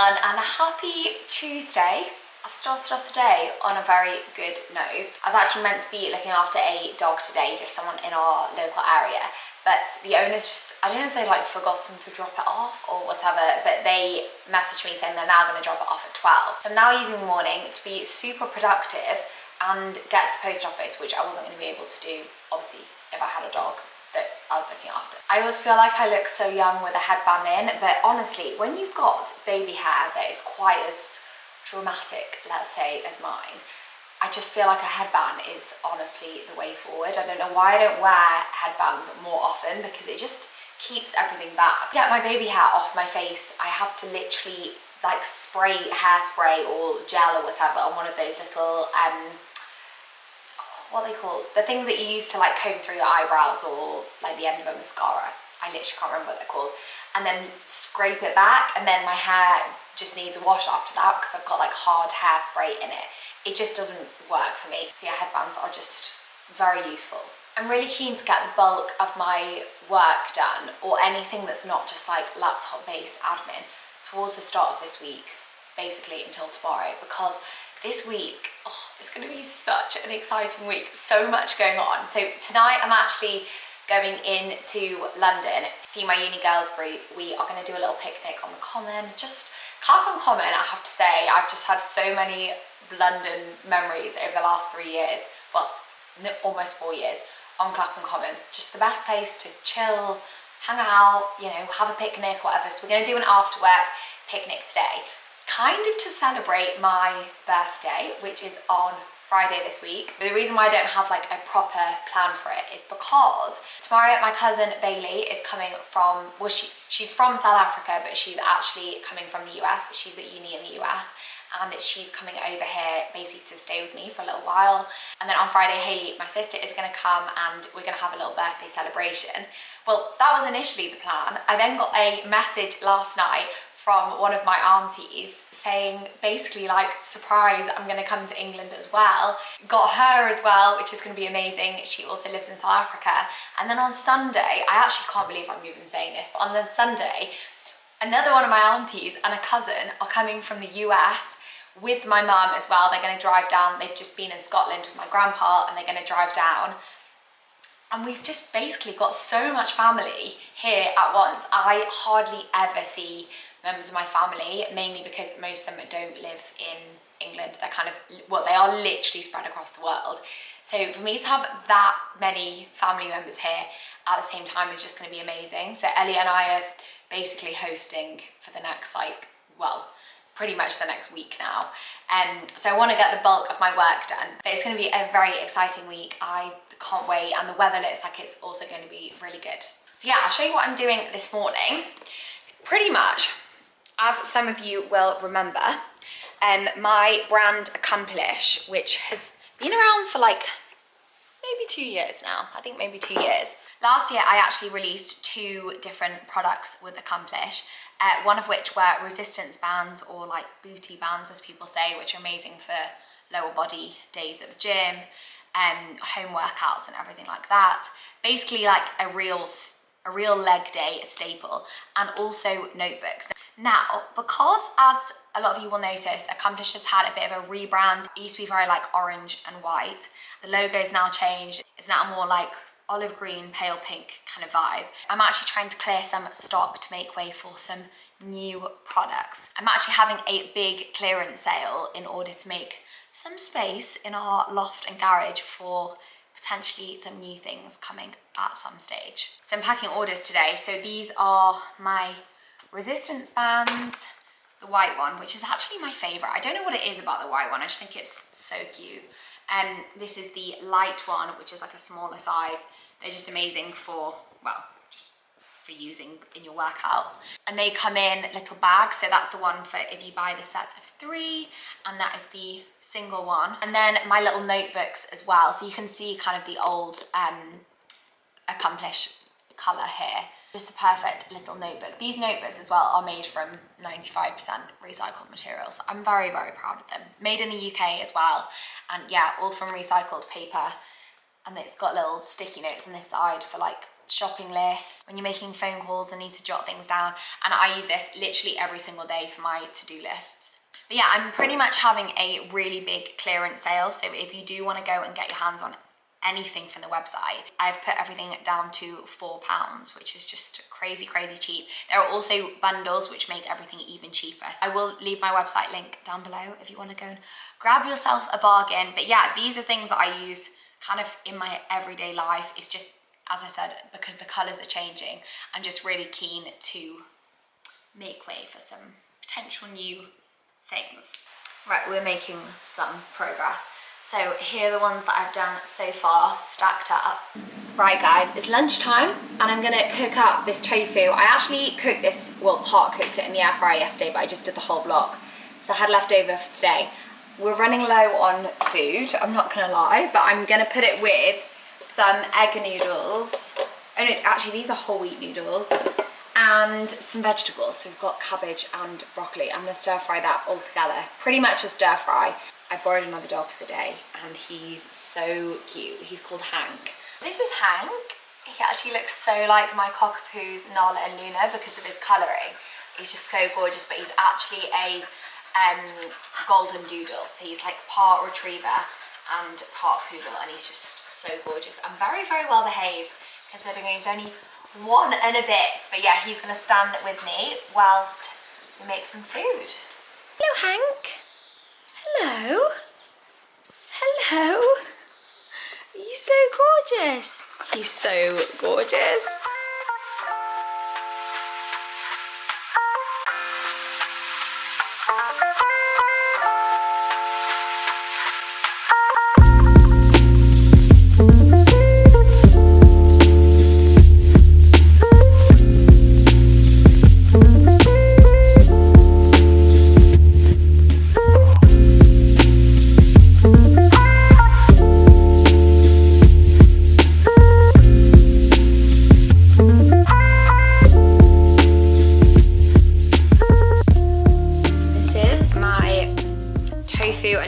everyone, and a happy Tuesday. I've started off the day on a very good note. I was actually meant to be looking after a dog today, just someone in our local area, but the owners just, I don't know if they like forgotten to drop it off or whatever, but they messaged me saying they're now going to drop it off at 12. So I'm now using the morning to be super productive and get to the post office, which I wasn't going to be able to do, obviously, if I had a dog that I was looking after. I always feel like I look so young with a headband in, but honestly, when you've got baby hair that is quite as dramatic, let's say, as mine, I just feel like a headband is honestly the way forward. I don't know why I don't wear headbands more often, because it just keeps everything back. To get my baby hair off my face, I have to literally like spray hairspray or gel or whatever on one of those little what are they called? The things that you use to like comb through your eyebrows, or like the end of a mascara. I literally can't remember what they're called. And then scrape it back, and then my hair just needs a wash after that because I've got like hard hairspray in it. It just doesn't work for me. So yeah, headbands are just very useful. I'm really keen to get the bulk of my work done, or anything that's not just like laptop-based admin, towards the start of this week, basically until tomorrow, because this week, it's going to be such an exciting week. So much going on. So tonight I'm actually going into London to see my uni girls group. We are going to do a little picnic on the Common. Just Clapham Common, I have to say, I've just had so many London memories over the last 3 years. Well, almost 4 years on Clapham Common. Just the best place to chill, hang out, you know, have a picnic, whatever. So we're going to do an after work picnic today, kind of to celebrate my birthday, which is on Friday this week. But the reason why I don't have like a proper plan for it is because tomorrow my cousin Bailey is coming from, well, she's from South Africa, but she's actually coming from the US. She's at uni in the US, and she's coming over here basically to stay with me for a little while. And then on Friday, Hayley, my sister, is going to come, and we're going to have a little birthday celebration. Well, that was initially the plan. I then got a message last night from one of my aunties saying basically like, surprise, I'm going to come to England as well. Got her as well, which is going to be amazing. She also lives in South Africa. And then on Sunday, I actually can't believe I'm even saying this, but on the Sunday, another one of my aunties and a cousin are coming from the US with my mum as well. They're going to drive down. They've just been in Scotland with my grandpa, and they're going to drive down. And we've just basically got so much family here at once. I hardly ever see members of my family, mainly because most of them don't live in England. They're kind of, well, they are literally spread across the world. So for me to have that many family members here at the same time is just going to be amazing. So Ellie and I are basically hosting for the next, like, well, pretty much the next week now. So I want to get the bulk of my work done. But it's going to be a very exciting week. I can't wait, and the weather looks like it's also going to be really good. So yeah, I'll show you what I'm doing this morning. Pretty much, as some of you will remember, my brand Accomplish, which has been around for like maybe 2 years now. I think maybe 2 years. Last year, I actually released 2 different products with Accomplish, one of which were resistance bands, or like booty bands as people say, which are amazing for lower body days at the gym, home workouts and everything like that. Basically like a real leg day staple, and also notebooks. Now, because as a lot of you will notice, Accomplish has had a bit of a rebrand. It used to be very like orange and white. The logo's now changed. It's now more like olive green, pale pink kind of vibe. I'm actually trying to clear some stock to make way for some new products. I'm actually having a big clearance sale in order to make some space in our loft and garage for potentially some new things coming at some stage. So I'm packing orders today. So these are my resistance bands, the white one, which is actually my favorite. I don't know what it is about the white one. I just think it's so cute. And this is the light one, which is like a smaller size. They're just amazing for, well, just for using in your workouts. And they come in little bags. So that's the one for if you buy the set of 3, and that is the single one. And then my little notebooks as well. So you can see kind of the old Accomplish color here. Just the perfect little notebook. These notebooks as well are made from 95% recycled materials. I'm very, very proud of them. Made in the UK as well. And yeah, all from recycled paper. And it's got little sticky notes on this side for like shopping list, when you're making phone calls and need to jot things down. And I use this literally every single day for my to-do lists. But yeah, I'm pretty much having a really big clearance sale. So if you do want to go and get your hands on anything from the website, I've put everything down to £4, which is just crazy, crazy cheap. There are also bundles which make everything even cheaper. So I will leave my website link down below if you want to go and grab yourself a bargain. But yeah, these are things that I use kind of in my everyday life. It's just, as I said, because the colours are changing, I'm just really keen to make way for some potential new things. Right, we're making some progress. So here are the ones that I've done so far, stacked up. Right guys, it's lunchtime and I'm gonna cook up this tofu. I actually cooked this, well, hot cooked it in the air fryer yesterday, but I just did the whole block. So I had leftover for today. We're running low on food, I'm not gonna lie, but I'm gonna put it with some egg noodles. Oh no, actually these are whole wheat noodles, and some vegetables. So we've got cabbage and broccoli. I'm gonna stir fry that all together. Pretty much a stir fry. I borrowed another dog for the day and he's so cute. He's called Hank. This is Hank. He actually looks so like my cockapoos, Nala and Luna, because of his colouring. He's just so gorgeous, but he's actually a golden doodle. So he's like part retriever and part poodle, and he's just so gorgeous and very, very well behaved, considering he's only 1 and a bit. But yeah, he's gonna stand with me whilst we make some food. Hello, Hank. Hello. Hello. You're so gorgeous. He's so gorgeous.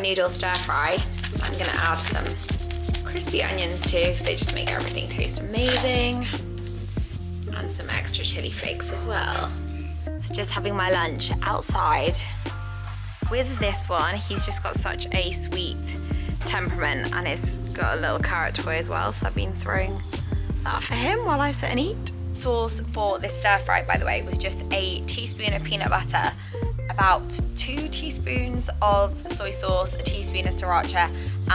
Noodle stir fry. I'm gonna add some crispy onions too, because they just make everything taste amazing, and some extra chili flakes as well. So just having my lunch outside with this one. He's just got such a sweet temperament, and it's got a little carrot toy as well, so I've been throwing that for him while I sit and eat. Sauce for this stir fry, by the way, was just a teaspoon of peanut butter, about 2 teaspoons of soy sauce, a teaspoon of sriracha,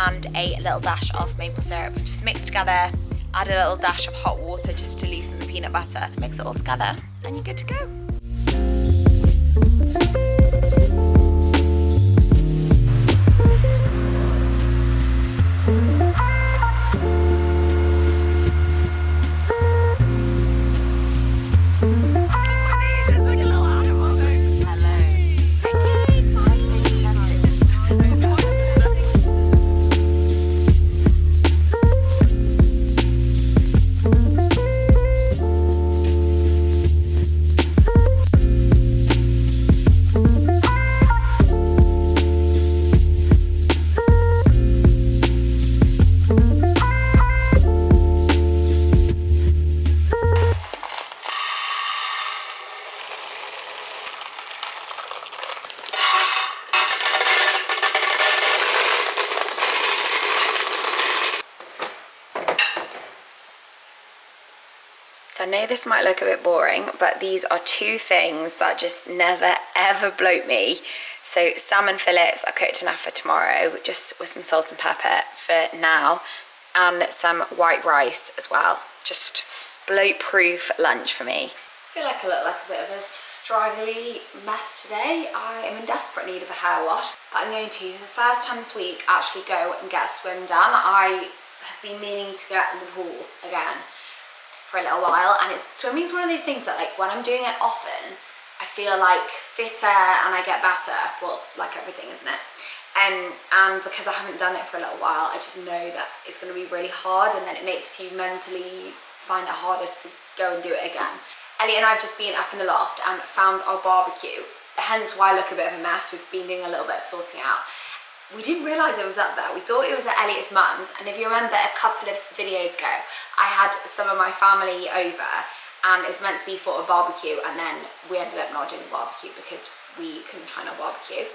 and a little dash of maple syrup. Just mix together, add a little dash of hot water just to loosen the peanut butter. Mix it all together and you're good to go. So I know this might look a bit boring, but these are 2 things that just never ever bloat me. So salmon fillets, I cooked enough for tomorrow, just with some salt and pepper for now, and some white rice as well. Just bloat proof lunch for me. I feel like I look like a bit of a straggly mess today. I am in desperate need of a hair wash, but I'm going to, for the first time this week, actually go and get a swim done. I have been meaning to get in the pool again for a little while, and swimming's one of those things that, like, when I'm doing it often, I feel like fitter and I get better. Well, like everything, isn't it? And because I haven't done it for a little while, I just know that it's going to be really hard, and then it makes you mentally find it harder to go and do it again. Elliot and I've just been up in the loft and found our barbecue, hence why I look a bit of a mess. We've been doing a little bit of sorting out. we didn't realise it was up there. We thought it was at Elliot's mum's, and if you remember a couple of videos ago, I had some of my family over and it was meant to be for a barbecue, and then we ended up not doing a barbecue because we couldn't find our barbecue.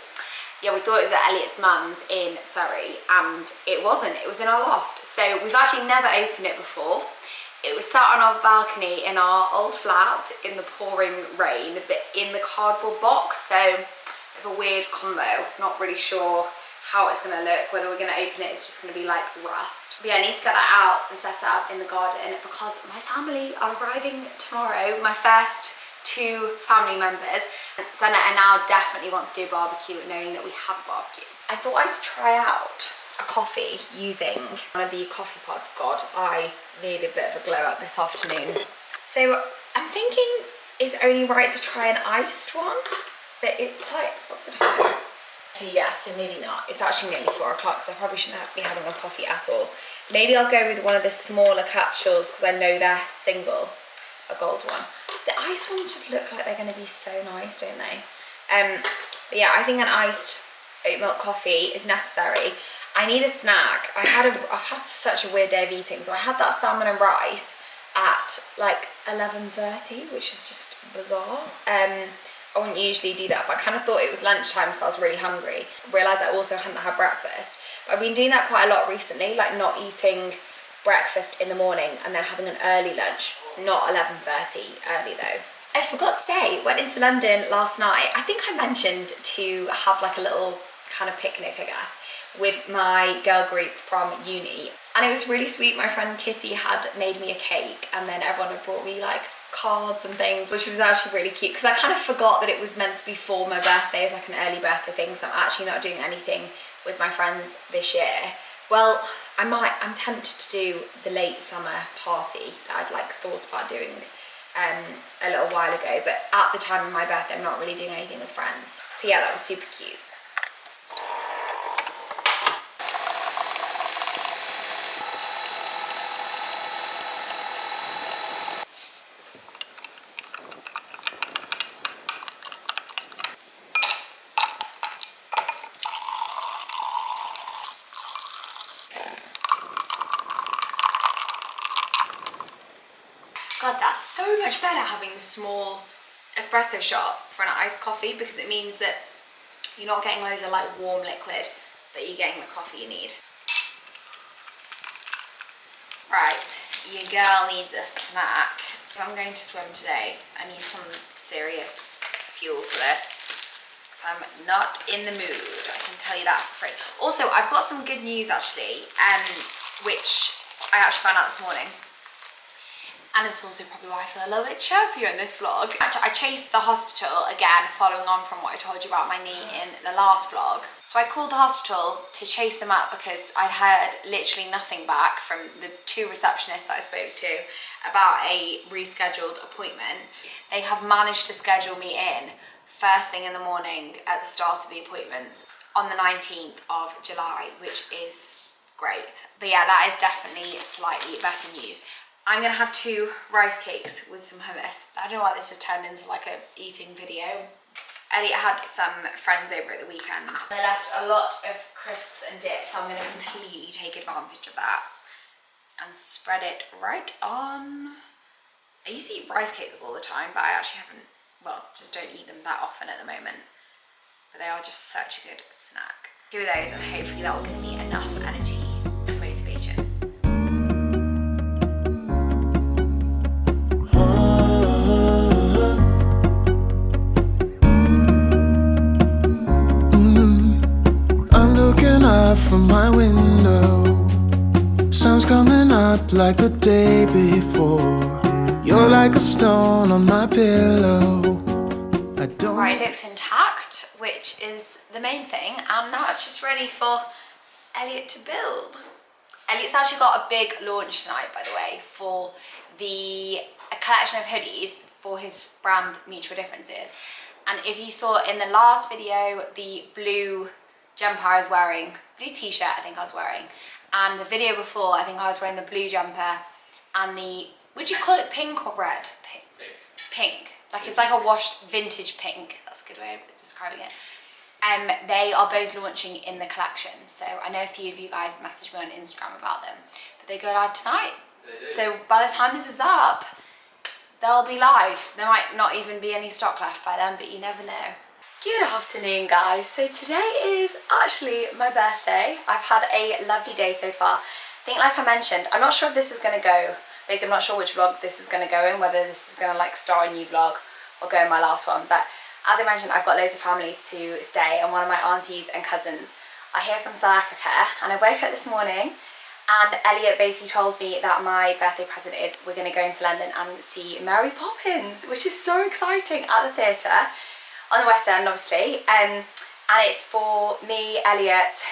Yeah, we thought it was at Elliot's mum's in Surrey, and it wasn't. It was in our loft. So we've actually never opened it before. It was sat on our balcony in our old flat in the pouring rain, but in the cardboard box. So a weird combo. Not really sure how it's going to look, whether we're going to open it. It's just going to be like rust. But yeah, I need to get that out and set it up in the garden because my family are arriving tomorrow. My first 2 family members. Senna and now definitely wants to do a barbecue, knowing that we have a barbecue. I thought I'd try out a coffee using one of the coffee pods. God, I need a bit of a glow up this afternoon. So I'm thinking it's only right to try an iced one, but it's quite, what's the time? Yeah, so maybe not. It's actually nearly 4 o'clock, so I probably shouldn't be having a coffee at all. Maybe I'll go with one of the smaller capsules because I know they're single, a gold one. The iced ones just look like they're going to be so nice, don't they? But yeah, I think an iced oat milk coffee is necessary. I need a snack. I've had such a weird day of eating, so I had that salmon and rice at like 11:30, which is just bizarre. I wouldn't usually do that, but I kind of thought it was lunchtime, so I was really hungry. Realised I also hadn't had breakfast. But I've been doing that quite a lot recently, like not eating breakfast in the morning and then having an early lunch. Not 11:30 early though. I forgot to say, went into London last night. I think I mentioned to have like a little kind of picnic, I guess, with my girl group from uni. And it was really sweet. My friend Kitty had made me a cake, and then everyone had brought me like cards and things, which was actually really cute because I kind of forgot that it was meant to be for my birthday as like an early birthday thing. So I'm actually not doing anything with my friends this year. Well, I'm tempted to do the late summer party that I'd like thought about doing a little while ago, but at the time of my birthday I'm not really doing anything with friends. So yeah, that was super cute. God, that's so much better having the small espresso shot for an iced coffee, because it means that you're not getting loads of like warm liquid, but you're getting the coffee you need. Right, your girl needs a snack. If I'm going to swim today, I need some serious fuel for this, because I'm not in the mood, I can tell you that for free. Also, I've got some good news actually, which I actually found out this morning. And it's also probably why I feel a little bit chirpier in this vlog. Actually, I chased the hospital again, following on from what I told you about my knee in the last vlog. So I called the hospital to chase them up because I'd heard literally nothing back from the 2 receptionists that I spoke to about a rescheduled appointment. They have managed to schedule me in first thing in the morning at the start of the appointments on the 19th of July, which is great. But yeah, that is definitely slightly better news. I'm gonna have 2 rice cakes with some hummus. I don't know why this has turned into like a eating video. Elliot had some friends over at the weekend. They left a lot of crisps and dips, so I'm gonna completely take advantage of that and spread it right on. I used to eat rice cakes all the time, but I actually haven't, well, just don't eat them that often at the moment. But they are just such a good snack. 2 of those, and hopefully that will give me enough energy and motivation. From my window, sun's coming up like the day before. You're like a stone on my pillow. Right, it looks intact, which is the main thing, and now it's just ready for Elliot to build. Elliot's actually got a big launch tonight, by the way, for a collection of hoodies for his brand Mutual Differences. And if you saw in the last video, the blue jumper I was wearing, blue t-shirt I think I was wearing, and the video before I think I was wearing the blue jumper and the, would you call it pink or red? Pink. Like it's like a washed vintage pink, that's a good way of describing it. They are both launching in the collection. So I know a few of you guys messaged me on Instagram about them, but they go live tonight. So by the time this is up, they'll be live. There might not even be any stock left by then, but you never know. Good afternoon, guys. So today is actually my birthday. I've had a lovely day so far. I think, like I mentioned, I'm not sure if this is going to go, basically I'm not sure which vlog this is going to go in, whether this is going to like start a new vlog or go in my last one, but as I mentioned, I've got loads of family to stay, and one of my aunties and cousins are here from South Africa, and I woke up this morning and Elliot basically told me that my birthday present is we're going to go into London and see Mary Poppins, which is so exciting, at the theatre on the West End, obviously, and it's for me, Elliot,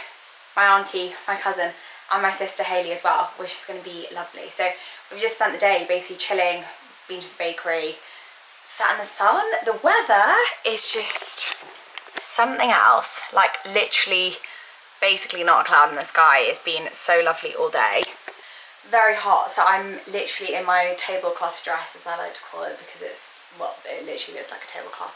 my auntie, my cousin, and my sister Hayley as well, which is going to be lovely. So we've just spent the day basically chilling, been to the bakery, sat in the sun. The weather is just something else, like literally basically not a cloud in the sky. It's been so lovely all day. Very hot, so I'm literally in my tablecloth dress, as I like to call it, because it's, well, it literally looks like a tablecloth,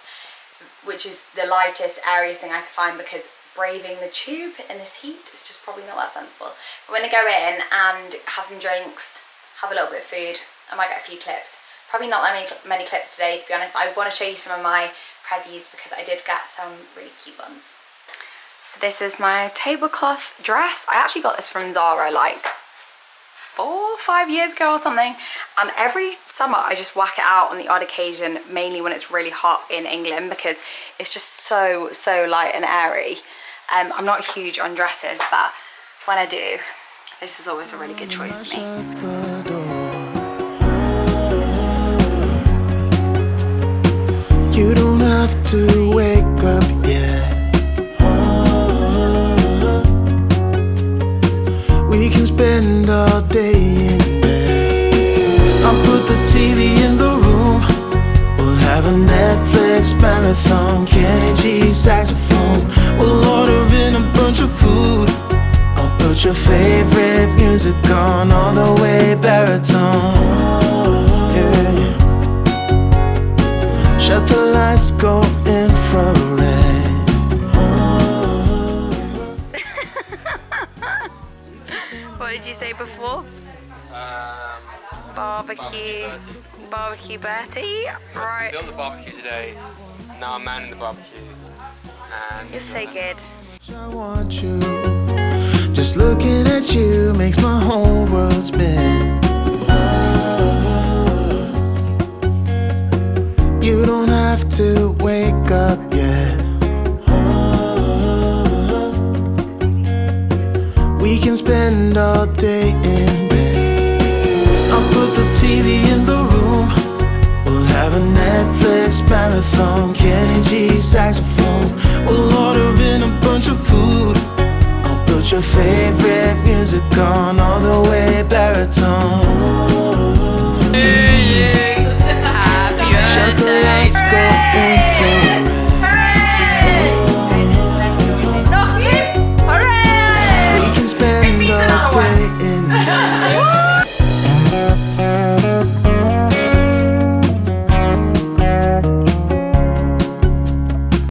which is the lightest, airiest thing I could find, because braving the tube in this heat is just probably not that sensible. We're going to go in and have some drinks, have a little bit of food. I might get a few clips. Probably not that many clips today, to be honest, but I want to show you some of my prezzies because I did get some really cute ones. So this is my tablecloth dress. I actually got this from Zara like 4 or 5 years ago or something, and every summer I just whack it out on the odd occasion, mainly when it's really hot in England, because it's just so light and airy. I'm not huge on dresses, but when I do, this is always a really good choice for me. You don't have to wake up yet. We can spend all day in bed. I'll put the TV in the room. We'll have a Netflix marathon. Kenny G saxophone. We'll order in a bunch of food. I'll put your favorite music on all the way baritone. Yeah. Shut the lights, go infrared. What did you say before? Barbecue Bertie. Right. I built the barbecue today. Now I'm manning the barbecue. And You're so good. I want you. Just looking at you makes my whole world spin. You don't have to wake up yet. We can spend all day in bed. I'll put the TV in the room. We'll have a Netflix marathon. Kenny G saxophone.